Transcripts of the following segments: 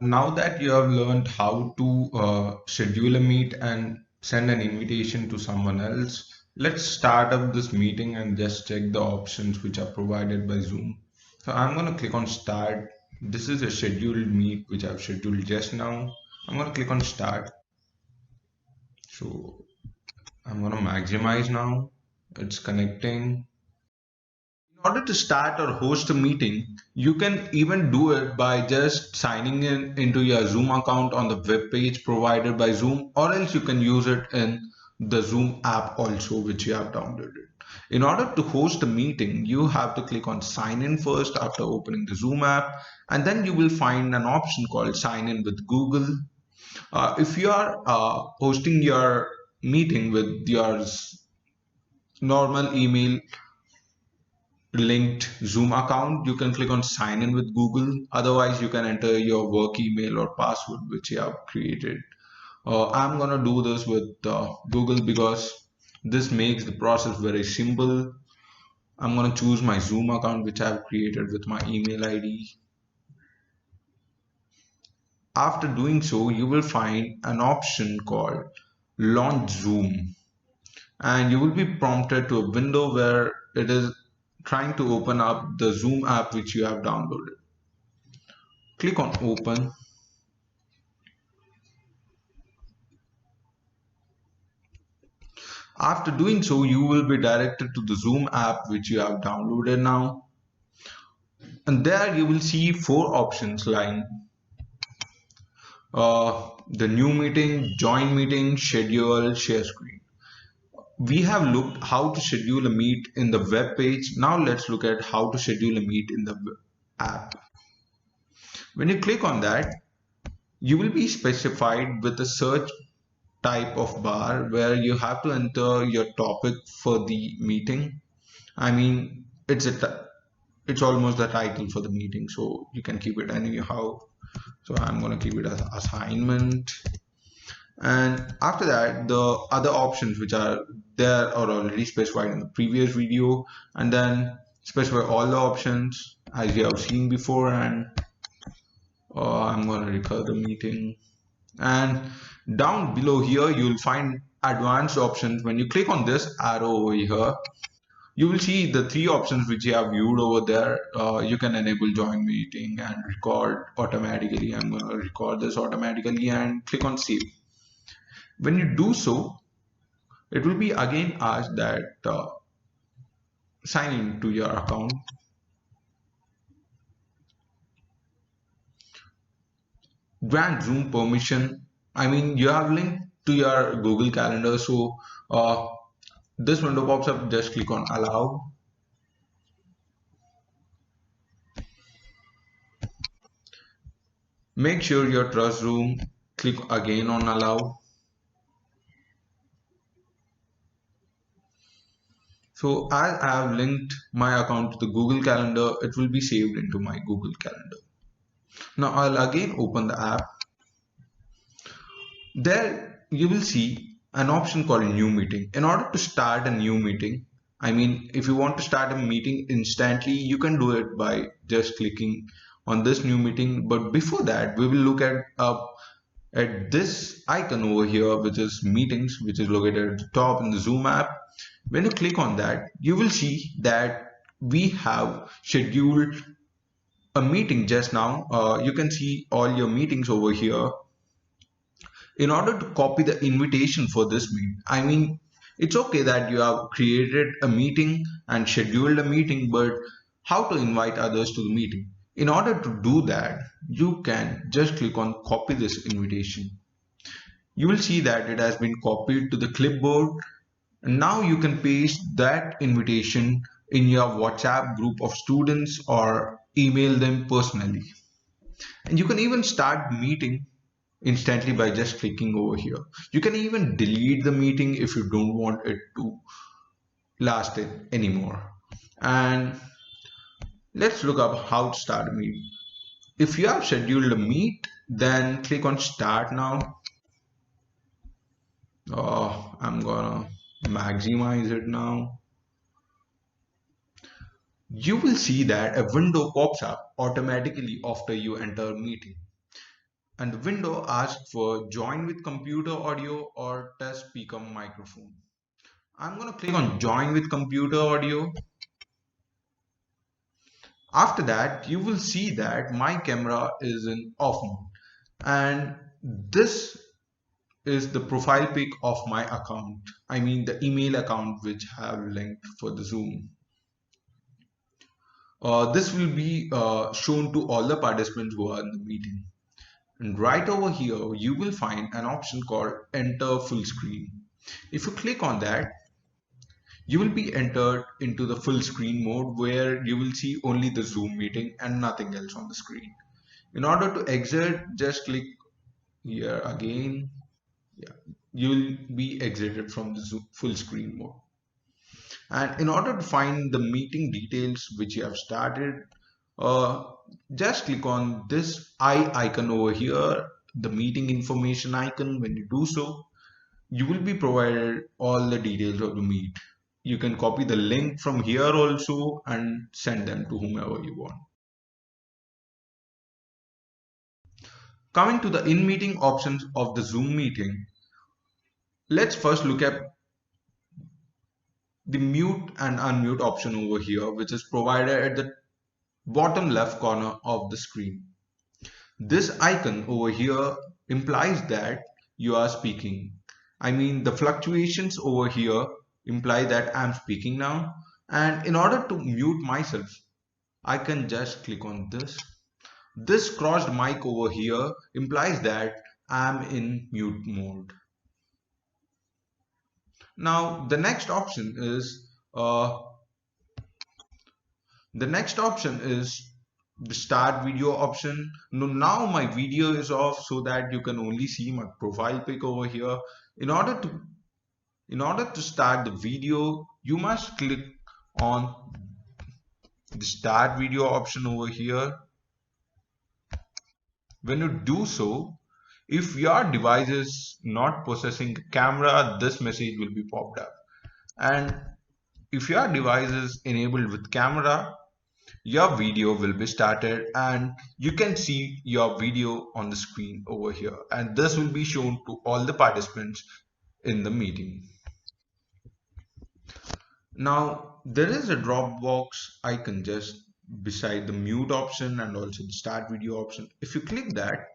Now that you have learned how to schedule a meet and send an invitation to someone else, let's start up this meeting and just check the options which are provided by Zoom. So I'm going to click on start. This is a scheduled meet which I've scheduled just now. I'm going to click on start. So I'm going to maximize now. It's connecting. In order to start or host a meeting, you can even do it by just signing in into your Zoom account on the web page provided by Zoom, or else you can use it in the Zoom app also, which you have downloaded. In order to host a meeting, you have to click on sign in first after opening the Zoom app, and then you will find an option called sign in with Google. If you are hosting your meeting with your normal email linked Zoom account, you can click on sign in with Google. Otherwise, you can enter your work email or password which you have created. I'm gonna do this with Google because this makes the process very simple. I'm gonna choose my Zoom account which I've created with my email ID. After doing so, you will find an option called Launch Zoom, and you will be prompted to a window where it is trying to open up the Zoom app which you have downloaded. Click on open. After doing so, you will be directed to the Zoom app which you have downloaded now. And there you will see four options like the new meeting, join meeting, schedule, share screen. We have looked how to schedule a meet in the web page. Now let's look at how to schedule a meet in the app. When you click on that, you will be specified with a search type of bar where you have to enter your topic for the meeting. I mean, it's almost the title for the meeting, so you can keep it anyhow. So I'm going to keep it as assignment. And after that, the other options which are there are already specified in the previous video, and then specify all the options as you have seen before. And I'm going to record the meeting. And down below here, you'll find advanced options. When you click on this arrow over here, you will see the three options which you have viewed over there. You can enable join meeting and record automatically. I'm going to record this automatically and click on save. When you do so, it will be again asked that sign in to your account. Grant Zoom permission. I mean, you have linked to your Google Calendar, so this window pops up. Just click on allow. Make sure your trust room. Click again on allow. So as I have linked my account to the Google Calendar, it will be saved into my Google Calendar. Now I'll again open the app. There you will see an option called new meeting. In order to start a new meeting, I mean, if you want to start a meeting instantly, you can do it by just clicking on this new meeting. But before that, we will look at this icon over here, which is meetings, which is located at the top in the Zoom app. When you click on that, you will see that we have scheduled a meeting just now. You can see all your meetings over here. In order to copy the invitation for this meet, I mean, it's okay that you have created a meeting and scheduled a meeting, but how to invite others to the meeting? In order to do that, you can just click on copy this invitation. You will see that it has been copied to the clipboard. And now you can paste that invitation in your WhatsApp group of students or email them personally. And you can even start meeting instantly by just clicking over here. You can even delete the meeting if you don't want it to last it anymore. And let's look up how to start a meeting. If you have scheduled a meet, then click on start now. I'm gonna maximize it now. You will see that a window pops up automatically after you enter a meeting. and the window asks for join with computer audio or test speaker microphone. I'm going to click on join with computer audio. After that, you will see that my camera is in off mode, and this is the profile pic of my account. I mean the email account which I have linked for the Zoom. This will be shown to all the participants who are in the meeting. And right over here, you will find an option called enter full screen. If you click on that, you will be entered into the full screen mode where you will see only the Zoom meeting and nothing else on the screen. In order to exit, just click here again. Yeah, you will be exited from the Zoom full screen mode. And in order to find the meeting details which you have started, uh, just click on this eye icon over here, the meeting information icon. When you do so, you will be provided all the details of the meet. You can copy the link from here also and send them to whomever you want. Coming to the in-meeting options of the Zoom meeting, let's first look at the mute and unmute option over here, which is provided at the bottom left corner of the screen. This icon over here implies that you are speaking. I mean, the fluctuations over here imply that I'm speaking now. And in order to mute myself, I can just click on this. This crossed mic over here implies that I'm in mute mode. Now, the next option is the start video option. Now my video is off so that you can only see my profile pic over here. In order to start the video, you must click on the start video option over here. When you do so, if your device is not processing the camera, this message will be popped up. And if your device is enabled with camera, your video will be started and you can see your video on the screen over here, and this will be shown to all the participants in the meeting. Now there is a Dropbox icon just beside the mute option and also the start video option. If you click that,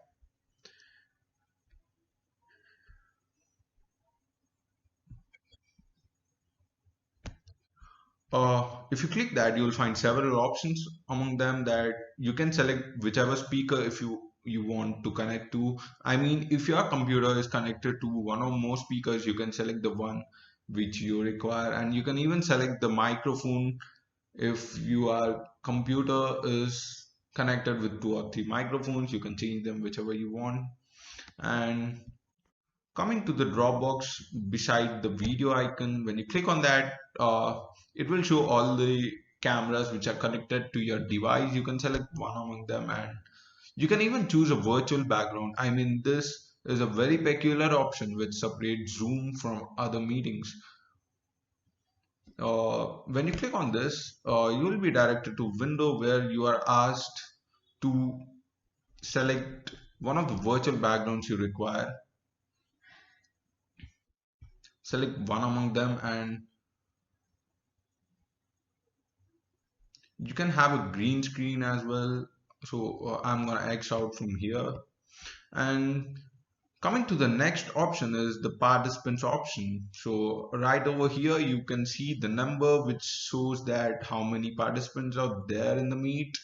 you will find several options. Among them, that you can select whichever speaker if you want to connect to. I mean, if your computer is connected to one or more speakers, you can select the one which you require, and you can even select the microphone. If your computer is connected with 2 or 3 microphones, you can change them whichever you want. And coming to the Dropbox beside the video icon, when you click on that, it will show all the cameras which are connected to your device. You can select one among them, and you can even choose a virtual background. I mean, this is a very peculiar option which separates Zoom from other meetings. When you click on this, you will be directed to a window where you are asked to select one of the virtual backgrounds you require. Select one among them, and you can have a green screen as well. So I'm gonna X out from here. And coming to the next option is the participants option. So right over here you can see the number which shows that how many participants are there in the meet.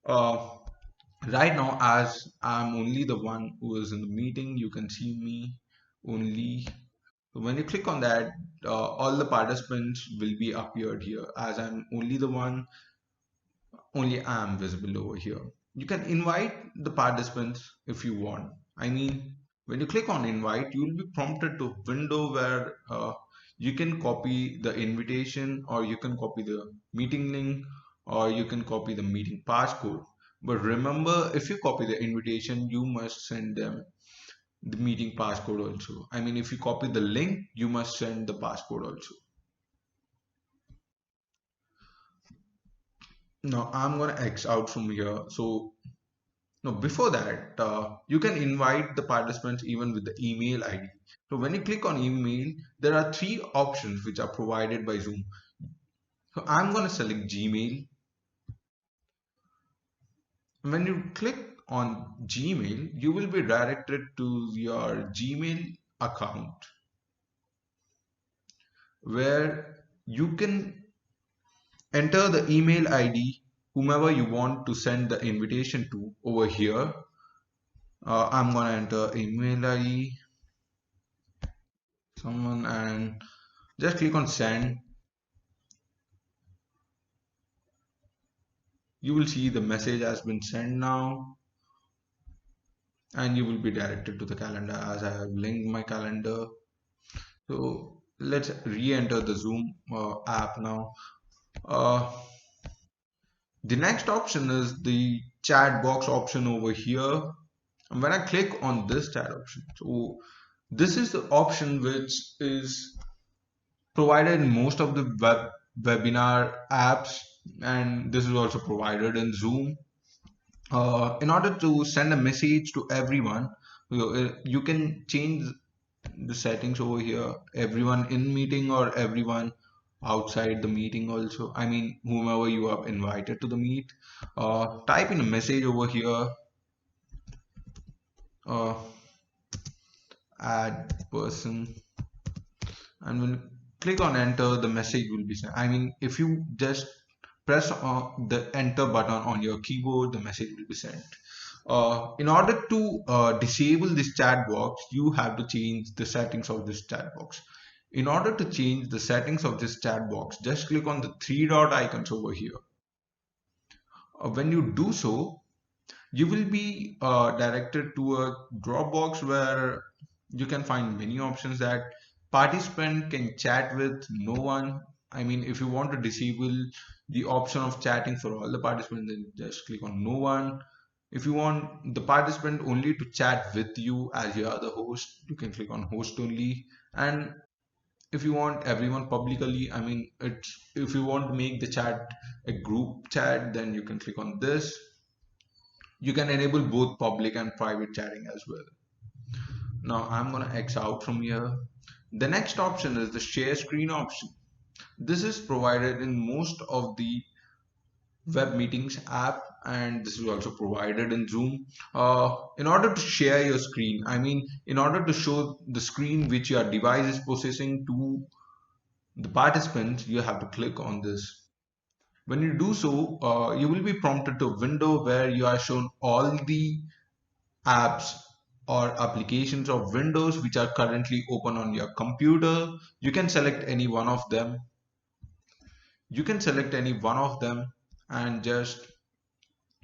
Right now, as I'm only the one who is in the meeting, you can see me only. So when you click on that, all the participants will be appeared here. As I'm only the one, only I am visible over here. You can invite the participants if you want. I mean, when you click on invite, you will be prompted to a window where you can copy the invitation, or you can copy the meeting link, or you can copy the meeting passcode. But remember, if you copy the invitation, you must send them the meeting passcode also. I mean, if you copy the link, you must send the passcode also. Now I'm gonna X out from here. So Now, before that, you can invite the participants even with the email ID. So when you click on email, there are three options which are provided by Zoom. So I'm going to select Gmail. When you click on Gmail, you will be directed to your Gmail account where you can enter the email ID whomever you want to send the invitation to over here. I'm gonna enter email ID someone and just click on send. You will see the message has been sent now, and you will be directed to the calendar as I have linked my calendar. So let's re-enter the Zoom app now. Uh, the next option is the chat box option over here. And when I click on this chat option, so this is the option which is provided in most of the webinar apps, and this is also provided in Zoom. In order to send a message to everyone, you can change the settings over here, everyone in meeting or everyone outside the meeting also. I mean, whomever you have invited to the meet. Type in a message over here, uh, add person, and when you click on enter, the message will be sent. I mean, if you just press the enter button on your keyboard, the message will be sent. In order to disable this chat box, you have to change the settings of this chat box. In order to change the settings of this chat box, just click on the three dot icons over here. When you do so, you will be directed to a drop box where you can find many options that participant can chat with no one. I mean, if you want to disable the option of chatting for all the participants, then just click on no one. If you want the participant only to chat with you as you are the host, you can click on host only. And if you want everyone publicly, I mean, if you want to make the chat a group chat, then you can click on this. You can enable both public and private chatting as well. Now I'm gonna X out from here. The next option is the share screen option. This is provided in most of the web meetings app, and this is also provided in Zoom. In order to share your screen, I mean, in order to show the screen which your device is processing to the participants, you have to click on this. When you do so, you will be prompted to a window where you are shown all the apps or applications of Windows which are currently open on your computer. You can select any one of them. You can select any one of them and just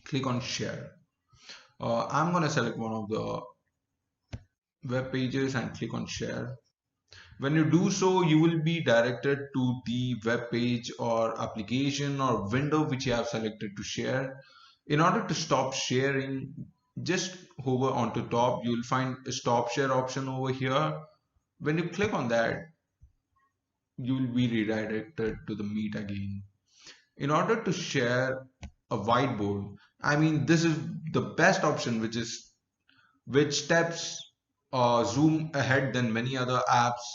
click on share. I'm going to select one of the web pages and click on share. When you do so, you will be directed to the web page or application or window which you have selected to share. In order to stop sharing, just hover onto top. You will find a stop share option over here. When you click on that, you will be redirected to the meet again. In order to share a whiteboard, I mean, this is the best option which steps Zoom ahead than many other apps,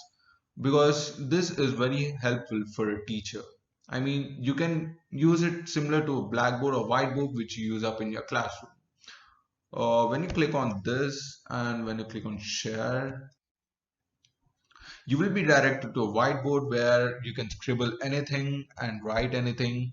because this is very helpful for a teacher. I mean, you can use it similar to a blackboard or whiteboard which you use up in your classroom. When you click on this and when you click on share, you will be directed to a whiteboard where you can scribble anything and write anything.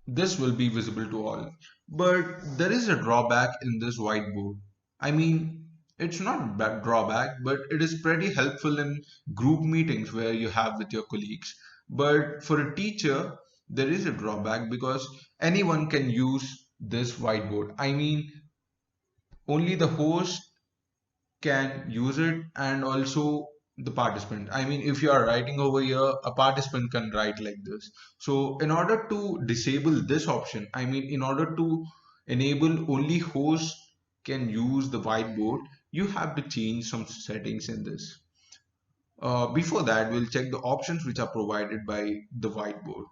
This will be visible to all. But there is a drawback in this whiteboard. I mean, it's not a drawback, but it is pretty helpful in group meetings where you have with your colleagues. But for a teacher, there is a drawback because anyone can use this whiteboard. I mean, only the host can use it, and also the participant. I mean, if you are writing over here, a participant can write like this. So in order to disable this option, I mean, in order to enable only host can use the whiteboard, you have to change some settings in this. Before that, we'll check the options which are provided by the whiteboard.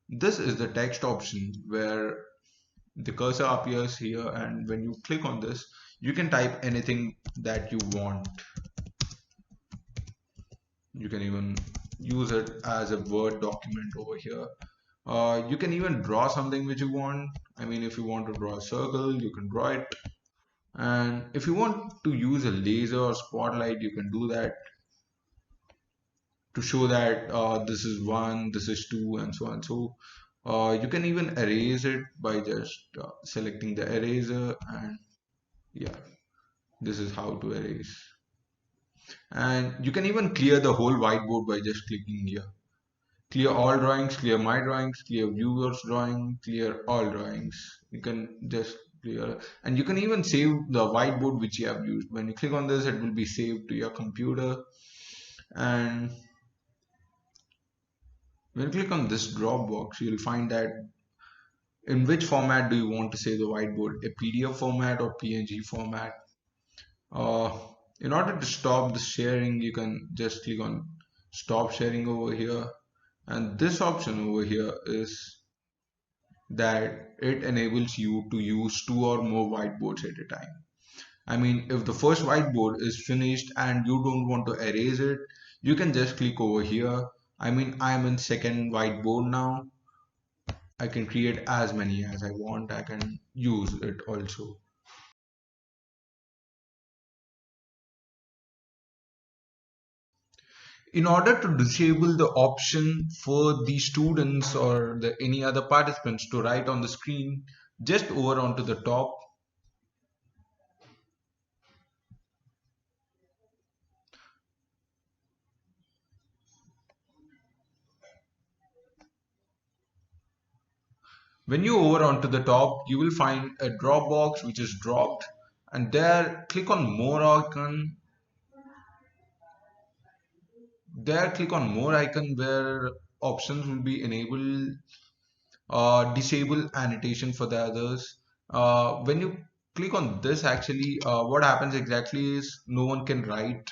This is the text option where the cursor appears here, and when you click on this, you can type anything that you want. You can even use it as a Word document over here. You can even draw something which you want. I mean, if you want to draw a circle, you can draw it. And if you want to use a laser or spotlight, you can do that to show that this is 1, this is 2, and so on. So you can even erase it by just selecting the eraser, and yeah, this is how to erase. And you can even clear the whole whiteboard by just clicking here. Clear all drawings, clear my drawings, clear viewers drawing, clear all drawings. You can just clear, and you can even save the whiteboard which you have used. When you click on this, it will be saved to your computer. And when you click on this drop box, you'll find that in which format do you want to save the whiteboard, a PDF format or PNG format. Uh, in order to stop the sharing, you can just click on stop sharing over here. And this option over here is that it enables you to use 2 or more whiteboards at a time. I mean, if the first whiteboard is finished and you don't want to erase it, you can just click over here. I mean, I'm in second whiteboard now. I can create as many as I want. I can use it also. In order to disable the option for the students or any other participants to write on the screen, just over onto the top, when you over onto the top, you will find a drop box which is dropped, and there click on more icon. There click on more icon where options will be enabled, disable annotation for the others. When you click on this, actually what happens exactly is no one can write,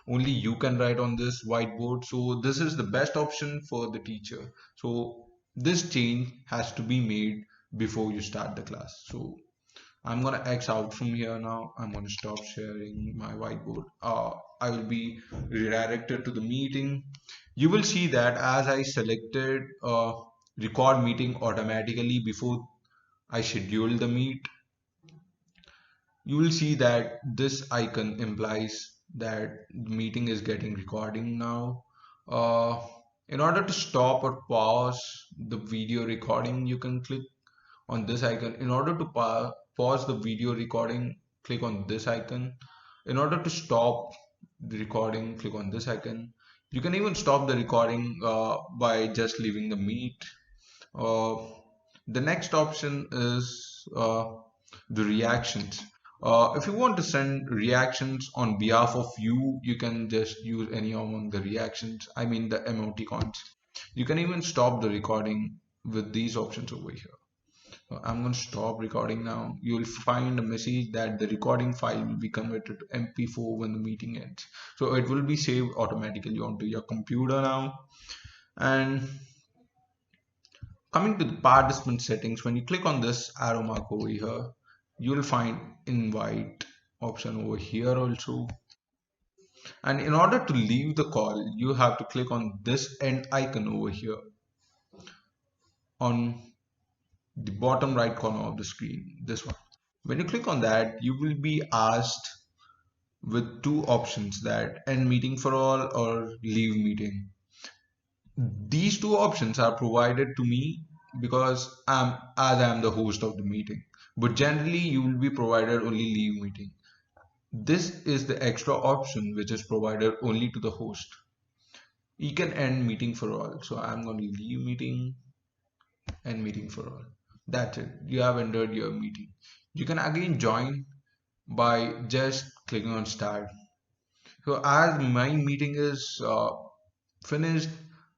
only you can write on this whiteboard. So this is the best option for the teacher. So this change has to be made before you start the class. So I'm gonna X out from here now. I'm gonna stop sharing my whiteboard. I will be redirected to the meeting. You will see that as I selected record meeting automatically before I schedule the meet, you will see that this icon implies that the meeting is getting recording now. Uh, in order to stop or pause the video recording, you can click on this icon. In order to pause the video recording, click on this icon. In order to stop the recording, click on this icon. You can even stop the recording by just leaving the meet. Uh, the next option is the reactions. If you want to send reactions on behalf of you, you can just use any among the reactions. I mean the emoticons. You can even stop the recording with these options over here. So I'm going to stop recording now. You'll find a message that the recording file will be converted to MP4 when the meeting ends. So it will be saved automatically onto your computer now. And coming to the participant settings, when you click on this arrow mark over here, you will find invite option over here also. And in order to leave the call, you have to click on this end icon over here on the bottom right corner of the screen, this one. When you click on that, you will be asked with two options, that end meeting for all or leave meeting. These two options are provided to me because I am the host of the meeting, but generally you will be provided only leave meeting. This is the extra option which is provided only to the host. You can end meeting for all. So I'm going to leave meeting, end meeting for all. That's it. You have entered your meeting. You can again join by just clicking on start. So as my meeting is finished,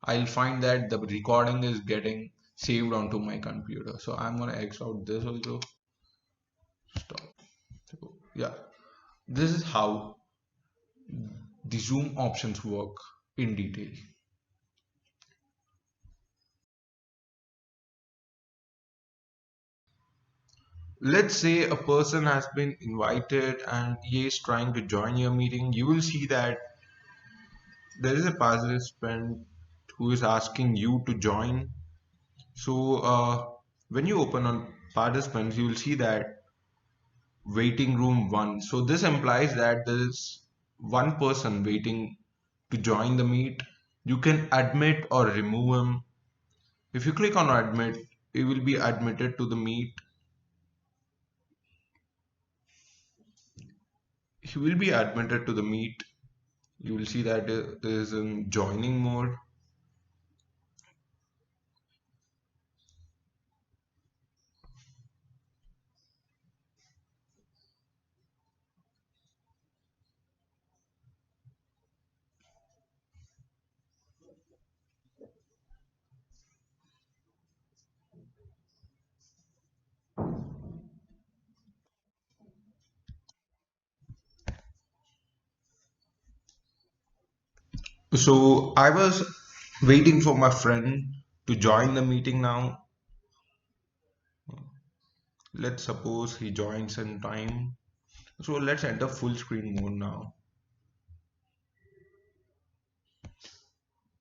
I'll find that the recording is getting saved onto my computer. So I'm gonna X out this also. Stop. So, yeah, this is how the Zoom options work in detail. Let's say a person has been invited and he is trying to join your meeting. You will see that there is a participant who is asking you to join. So when you open on participants, you will see that waiting room one. So this implies that there is one person waiting to join the meet. You can admit or remove him. If you click on admit, he will be admitted to the meet. He will be admitted to the meet. You will see that it is in joining mode. So I was waiting for my friend to join the meeting now. Let's suppose he joins in time. So let's enter full screen mode now.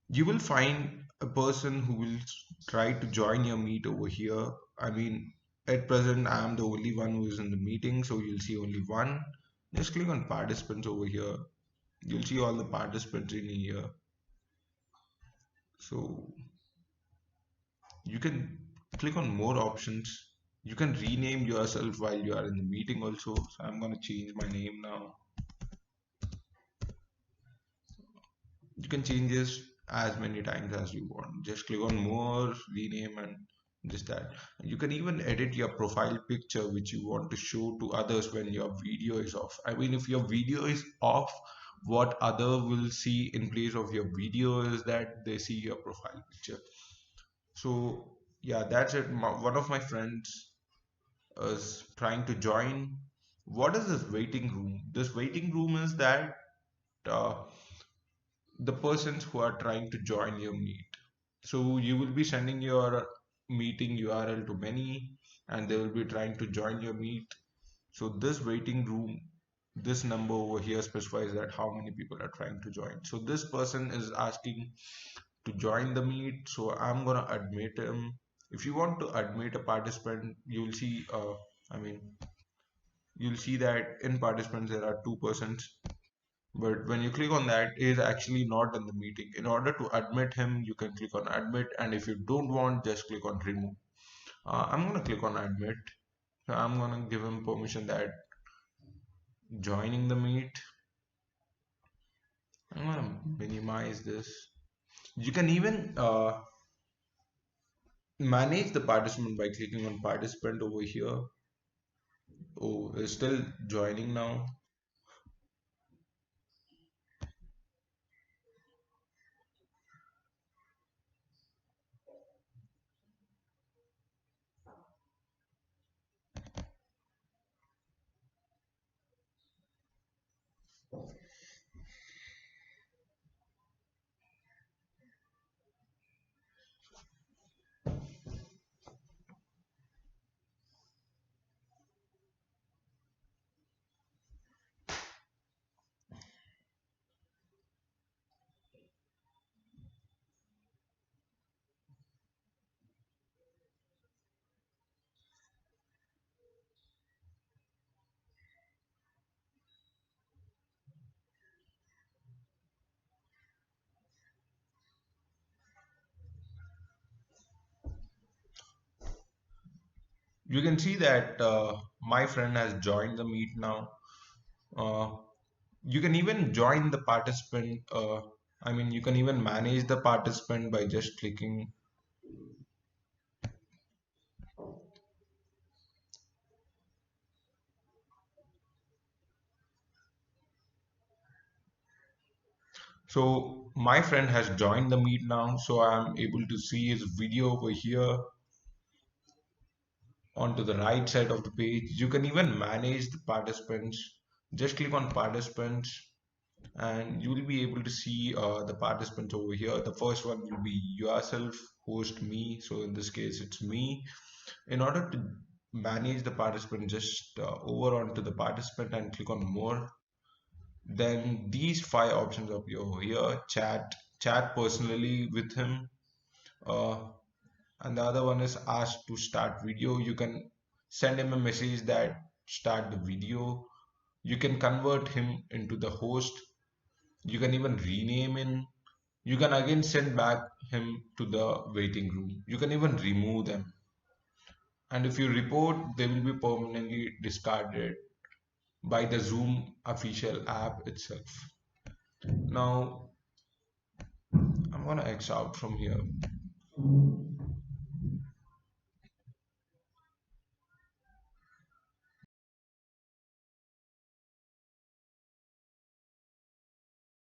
You will find a person who will try to join your meet over here. I mean, at present, I am the only one who is in the meeting, so you'll see only one. Just click on participants over here. You'll see all the participants in here. So you can click on more options. You can rename yourself while you are in the meeting also. So I'm going to change my name now. You can change this as many times as you want. Just click on more, rename, and just that. You can even edit your profile picture which you want to show to others when your video is off. I mean, if your video is off, what other will see in place of your video is that they see your profile picture. So yeah, that's it. One of my friends is trying to join. What is this waiting room? This waiting room is that uh, the persons who are trying to join your meet. So you will be sending your meeting URL to many, and they will be trying to join your meet. So this waiting room, this number over here specifies that how many people are trying to join. So this person is asking to join the meet. So I'm gonna admit him. If you want to admit a participant, you'll see. I mean, you'll see that in participants there are two persons. But when you click on that, he is actually not in the meeting. In order to admit him, you can click on admit, and if you don't want, just click on remove. I'm gonna click on admit. So I'm gonna give him permission that joining the meet. I'm gonna minimize this. You can even manage the participant by clicking on participant over here. Oh, it's still joining now. You can see that my friend has joined the meet now. Uh, you can even join the participant. I mean, you can even manage the participant by just clicking. So my friend has joined the meet now, so I'm able to see his video over here onto the right side of the page. You can even manage the participants. Just click on participants and you will be able to see the participants over here. The first one will be yourself, host me. So in this case, it's me. In order to manage the participant, just over onto the participant and click on more. Then these five options appear over here: chat personally with him, uh, and the other one is ask to start video. You can send him a message that start the video. You can convert him into the host. You can even rename him. You can again send back him to the waiting room. You can even remove them. And if you report, they will be permanently discarded by the Zoom official app itself. Now, I'm gonna X out from here.